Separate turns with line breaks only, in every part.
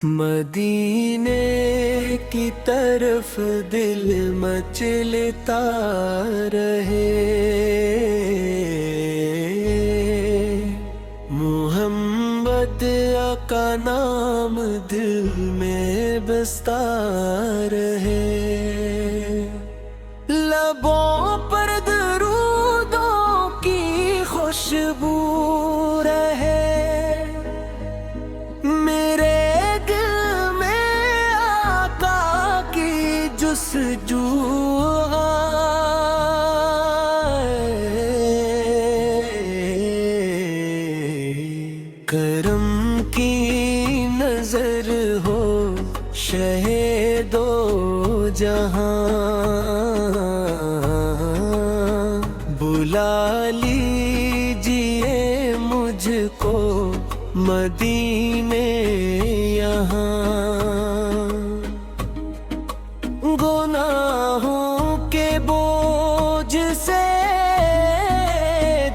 मदीने की तरफ दिल मचलता रहे। मोहम्मद का नाम दिल में बसता रहे। लबों पर दरूदों की खुशबू रहे। मेरे दिल में आका की जुस्तजू करम की नजर हो शहीदो जहां। बुला लीजिए मुझको मदीने यहाँ। गुनाहों के बोझ से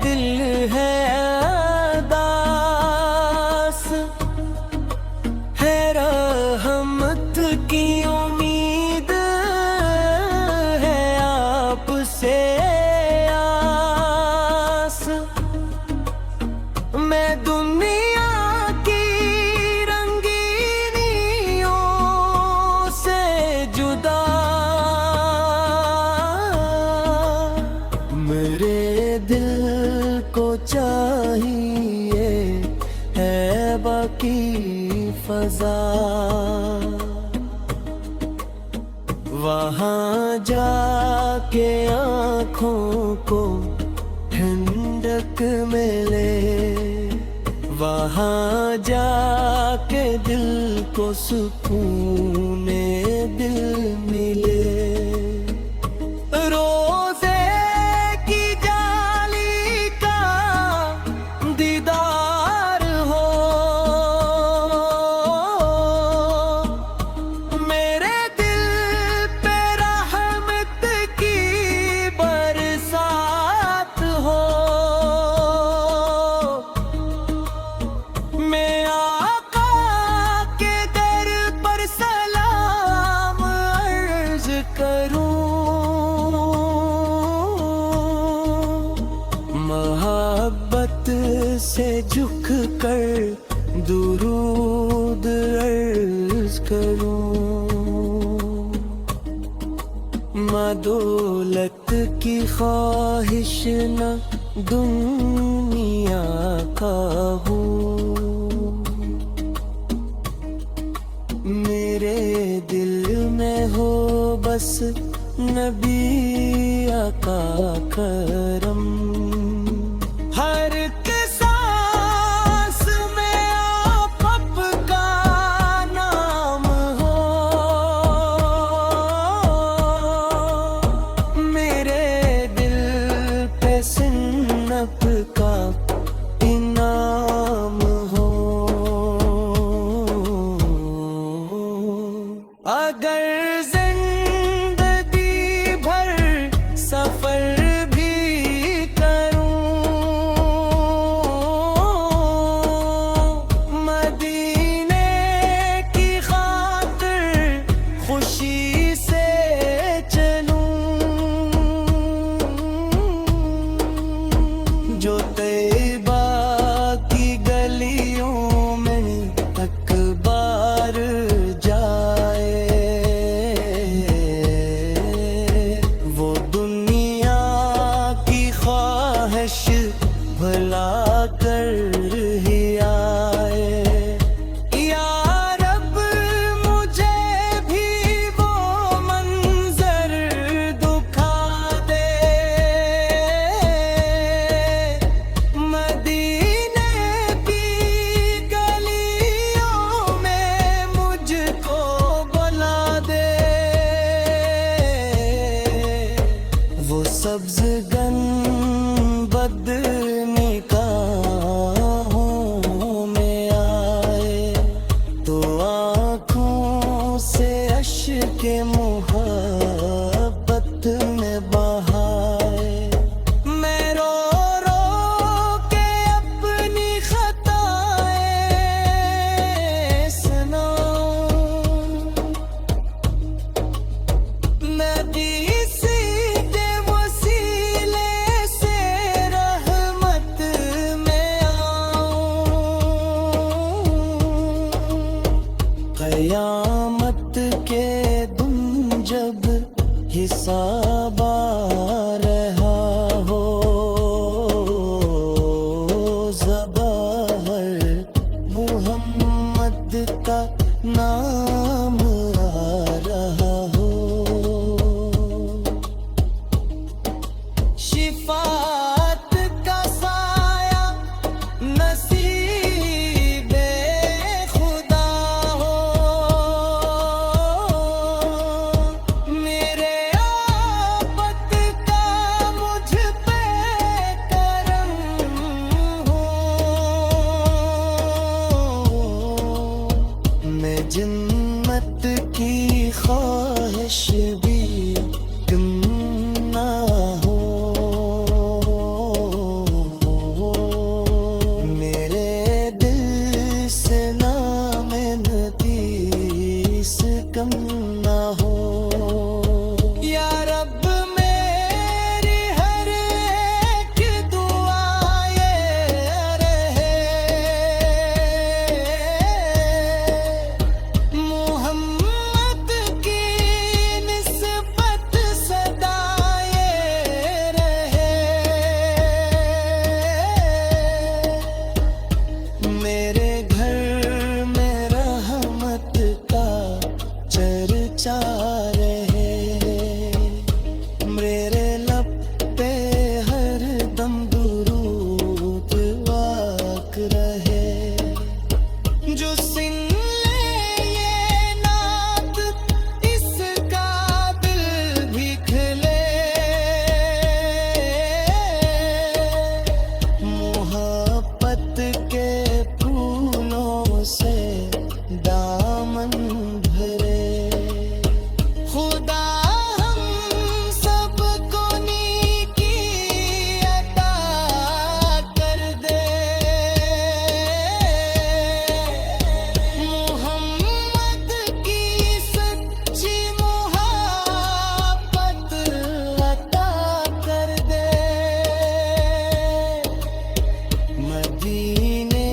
दिल है दास, है रहमत की उम्मीद है आपसे आस। मैं दुनिया की रंगीनियों से जुदा, मेरे दिल को चाहिए है बाकी फजा। वहाँ जाके आँखों को ठंडक मिले। वहाँ जाके दिल को सुकून दिल मिले। रोज़े की जाली का दीदार हो, मेरे दिल पे रहमत की बरसात हो। मैं आका के दर पर सलाम अर्ज करूं। मोहब्बत से झुक कर दुरूद अर्ज करूं। दौलत की ख्वाहिश न दुनिया का हूँ। मेरे दिल में हो बस नबी आका करम। हर के सांस में आप का नाम हो। मेरे दिल पे सिन्नत का इनाम हो। अगर जिंदगी भर सफर भी करूं, मदीने की खातिर खुशी से चलूं। जो तैबा की गलियों में अकबार जाए, वो दुनिया की ख्वाहिश भुला कर ही आए। या रब मुझे भी वो मंजर दुखा दे। मदीने की गलियों में मुझको बुला दे। वो सब्ज गंबद निगाहों में आए, तो आँखों से अश्क मोहब्बत में बहाए। मैं रो रो के अपनी खताएं सुनाऊं। कयामत के दिन जब हिसाब आ रहा हो, ज़बाहर मुहम्मद का नाम आ रहा हो। शिफात का साया नसीबे खुदा हो, मेरे आफत का मुझ पे करम हो। मैं जन्नत की ख्वाहिश भी तुम ना हो, मेरे दिल से नाम नतीस कम ना हो। या रब मेरी हर एक दुआ ये रहे, मोहम्मद की निस्बत सदा ये रहे। मेरे घर में रहमत का चर्चा रहे, मेरे लब पे हर दम दुरूद वाक रहे। जो सुन ले ये नात इसका दिल भी खिले, मोहब्बत के फूलों से दामन भरे। खुदा हम सबको नेकी अता कर दे, मोहम्मद की सच्ची मोहब्बत अता कर दे। मदीने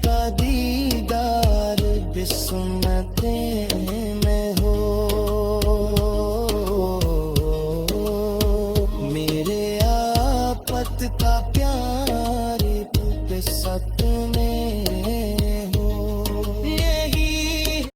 का दीदार बिस्मतें